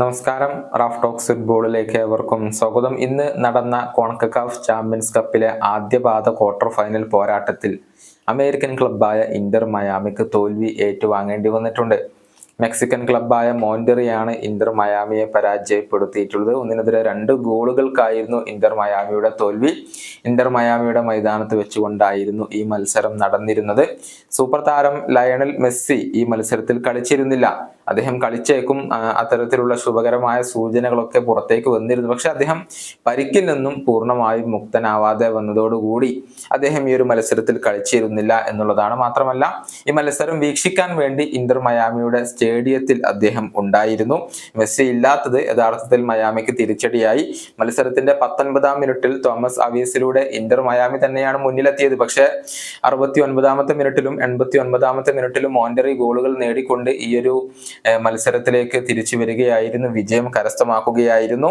നമസ്കാരം. Raf talks ഫുട്ബോളിലേക്ക് ഏവർക്കും സ്വാഗതം. ഇന്ന് നടന്ന കോൺകക്കാഫ് ചാമ്പ്യൻസ് കപ്പിലെ ആദ്യപാദ ക്വാർട്ടർ ഫൈനൽ പോരാട്ടത്തിൽ അമേരിക്കൻ ക്ലബ്ബായ ഇന്റർ മയാമിക്ക് തോൽവി ഏറ്റുവാങ്ങേണ്ടി വന്നിട്ടുണ്ട്. മെക്സിക്കൻ ക്ലബ്ബായ മോണ്ടെറിയാണ് ഇന്റർ മയാമിയെ പരാജയപ്പെടുത്തിയിട്ടുള്ളത്. 1-2 ഗോളുകൾക്കായിരുന്നു ഇന്റർ മയാമിയുടെ തോൽവി. ഇന്റർ മയാമിയുടെ മൈതാനത്ത് വെച്ചുകൊണ്ടായിരുന്നു ഈ മത്സരം നടന്നിരുന്നത്. സൂപ്പർ താരം ലയണൽ മെസ്സി ഈ മത്സരത്തിൽ കളിച്ചിരുന്നില്ല. അദ്ദേഹം കളിച്ചേക്കും, അത്തരത്തിലുള്ള ശുഭകരമായ സൂചനകളൊക്കെ പുറത്തേക്ക് വന്നിരുന്നു. പക്ഷെ അദ്ദേഹം പരിക്കിൽ നിന്നും പൂർണ്ണമായും മുക്തനാവാതെ വന്നതോടുകൂടി അദ്ദേഹം ഈ ഒരു മത്സരത്തിൽ കളിച്ചിരുന്നില്ല എന്നുള്ളതാണ്. മാത്രമല്ല, ഈ മത്സരം വീക്ഷിക്കാൻ വേണ്ടി ഇന്റർ മയാമിയുടെ സ്റ്റേഡിയത്തിൽ അദ്ദേഹം ഉണ്ടായിരുന്നു. മെസ്സി ഇല്ലാത്തത് യഥാർത്ഥത്തിൽ മയാമിക്ക് തിരിച്ചടിയായി. മത്സരത്തിന്റെ 19-ാം മിനിറ്റിൽ തോമസ് അവീസിലൂടെ ഇന്റർ മയാമി തന്നെയാണ് മുന്നിലെത്തിയത്. പക്ഷെ 69-ാമത്തെ മിനിറ്റിലും 89-ാമത്തെ മിനിറ്റിലും മോണ്ടെറി ഗോളുകൾ നേടിക്കൊണ്ട് ഈ ഒരു മത്സരത്തിലേക്ക് തിരിച്ചു വരികയായിരുന്നു, വിജയം കരസ്ഥമാക്കുകയായിരുന്നു.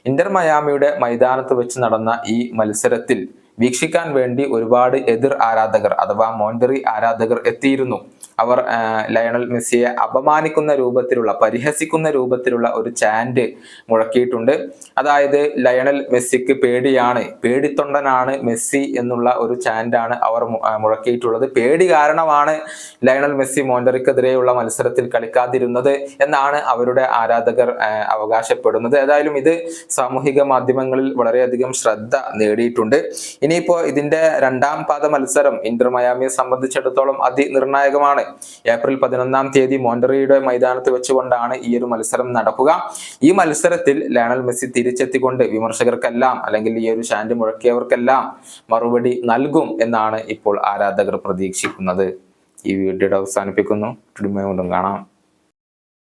ഇന്റർ മയാമിയുടെ മൈതാനത്ത് വെച്ച് നടന്ന ഈ മത്സരത്തിൽ വീക്ഷിക്കാൻ വേണ്ടി ഒരുപാട് എതിർ ആരാധകർ അഥവാ മോണ്ടെറി ആരാധകർ എത്തിയിരുന്നു. അവർ ലയണൽ മെസ്സിയെ അപമാനിക്കുന്ന രൂപത്തിലുള്ള, പരിഹസിക്കുന്ന രൂപത്തിലുള്ള ഒരു ചാന്റ് മുഴക്കിയിട്ടുണ്ട്. അതായത് ലയണൽ മെസ്സിക്ക് പേടിയാണ്, പേടിത്തൊണ്ടനാണ് മെസ്സി എന്നുള്ള ഒരു ചാന്റാണ് അവർ മുഴക്കിയിട്ടുള്ളത്. പേടി കാരണമാണ് ലയണൽ മെസ്സി മോണ്ടെറിക്കെതിരെയുള്ള മത്സരത്തിൽ കളിക്കാതിരുന്നത് എന്നാണ് അവരുടെ ആരാധകർ അവകാശപ്പെടുന്നത്. ഏതായാലും ഇത് സാമൂഹിക മാധ്യമങ്ങളിൽ വളരെയധികം ശ്രദ്ധ നേടിയിട്ടുണ്ട്. ഇനിയിപ്പോ ഇതിന്റെ 2-ാം പാദ മത്സരം ഇന്റർ മയാമിയെ സംബന്ധിച്ചിടത്തോളം അതിനിർണായകമാണ്. ഏപ്രിൽ 11-ാം തീയതി മോണ്ടെറിയുടെ മൈതാനത്ത് വെച്ചുകൊണ്ടാണ് ഈ ഒരു മത്സരം നടക്കുക. ഈ മത്സരത്തിൽ ലയണൽ മെസ്സി തിരിച്ചെത്തിക്കൊണ്ട് വിമർശകർക്കെല്ലാം, അല്ലെങ്കിൽ ഈ ഒരു ചാന്റ് മുഴക്കിയവർക്കെല്ലാം മറുപടി നൽകും എന്നാണ് ഇപ്പോൾ ആരാധകർ പ്രതീക്ഷിക്കുന്നത്. ഈ വീഡിയോ അവസാനിപ്പിക്കുന്നു. കാണാം.